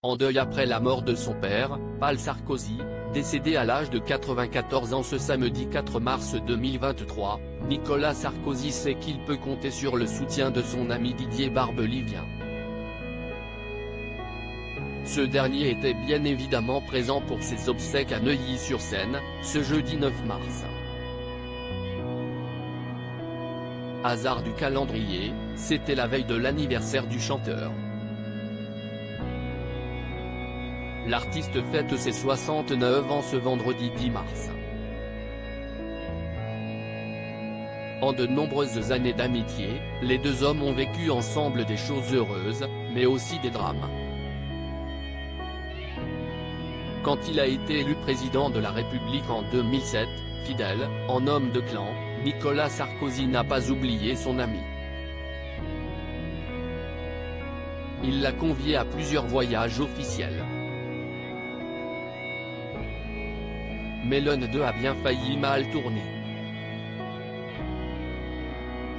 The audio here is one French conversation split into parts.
en deuil après la mort de son père, Paul Sarkozy, décédé à l'âge de 94 ans ce samedi 4 mars 2023, Nicolas Sarkozy sait qu'il peut compter sur le soutien de son ami Didier Barbelivien. Ce dernier était bien évidemment présent pour ses obsèques à Neuilly-sur-Seine, ce jeudi 9 mars. Hasard du calendrier, c'était la veille de l'anniversaire du chanteur. L'artiste fête ses 69 ans ce vendredi 10 mars. En de nombreuses années d'amitié, les deux hommes ont vécu ensemble des choses heureuses, mais aussi des drames. Quand il a été élu président de la République en 2007, fidèle, en homme de clan, Nicolas Sarkozy n'a pas oublié son ami. Il l'a convié à plusieurs voyages officiels. Mais l'un d'eux a bien failli mal tourner.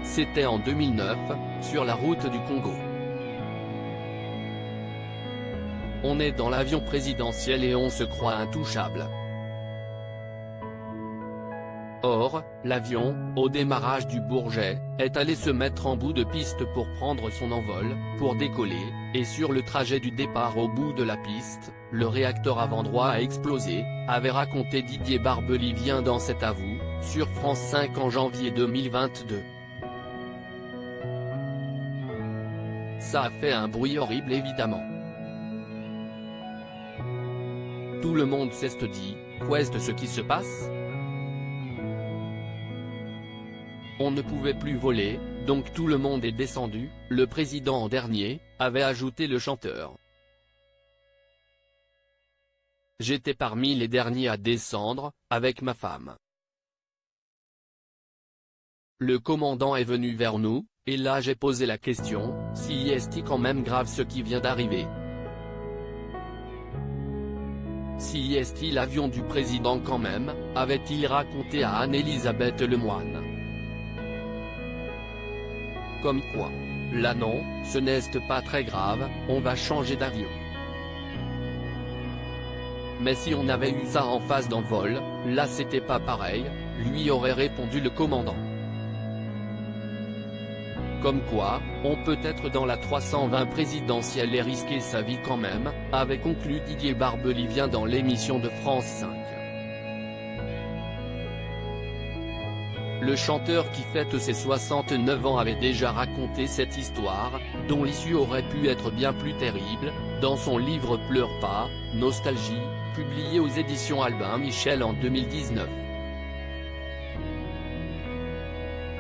C'était en 2009, sur la route du Congo. On est dans l'avion présidentiel et on se croit intouchable. Or, l'avion, au démarrage du Bourget, est allé se mettre en bout de piste pour prendre son envol, pour décoller, et sur le trajet du départ au bout de la piste, le réacteur avant droit a explosé, avait raconté Didier Barbelivien dans cet avou, sur France 5 en janvier 2022. Ça a fait un bruit horrible évidemment. Tout le monde s'est dit, qu'est-ce ce qui se passe? On ne pouvait plus voler, donc tout le monde est descendu, le président en dernier, avait ajouté le chanteur. J'étais parmi les derniers à descendre, avec ma femme. Le commandant est venu vers nous, et là j'ai posé la question, si est-il quand même grave ce qui vient d'arriver? Si est-il l'avion du président quand même, avait-il raconté à Anne-Elisabeth Lemoine. Comme quoi. Là non, ce n'est pas très grave, on va changer d'avion. Mais si on avait eu ça en phase d'envol, là c'était pas pareil, lui aurait répondu le commandant. Comme quoi, on peut être dans la 320 présidentielle et risquer sa vie quand même, avait conclu Didier Barbelivien dans l'émission de France 5. Le chanteur qui fête ses 69 ans avait déjà raconté cette histoire, dont l'issue aurait pu être bien plus terrible, dans son livre Pleure pas, Nostalgie, publié aux éditions Albin Michel en 2019.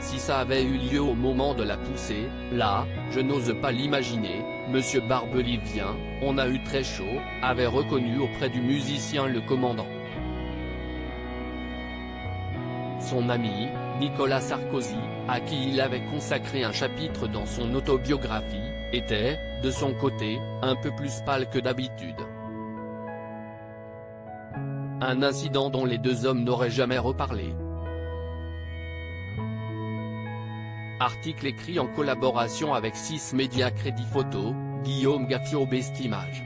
Si ça avait eu lieu au moment de la poussée, là, je n'ose pas l'imaginer, monsieur Barbelivien, on a eu très chaud, avait reconnu auprès du musicien le commandant. Son ami, Nicolas Sarkozy, à qui il avait consacré un chapitre dans son autobiographie, était, de son côté, un peu plus pâle que d'habitude. Un incident dont les deux hommes n'auraient jamais reparlé. Article écrit en collaboration avec 6 médias Crédit Photo, Guillaume Gaffio Bestimage.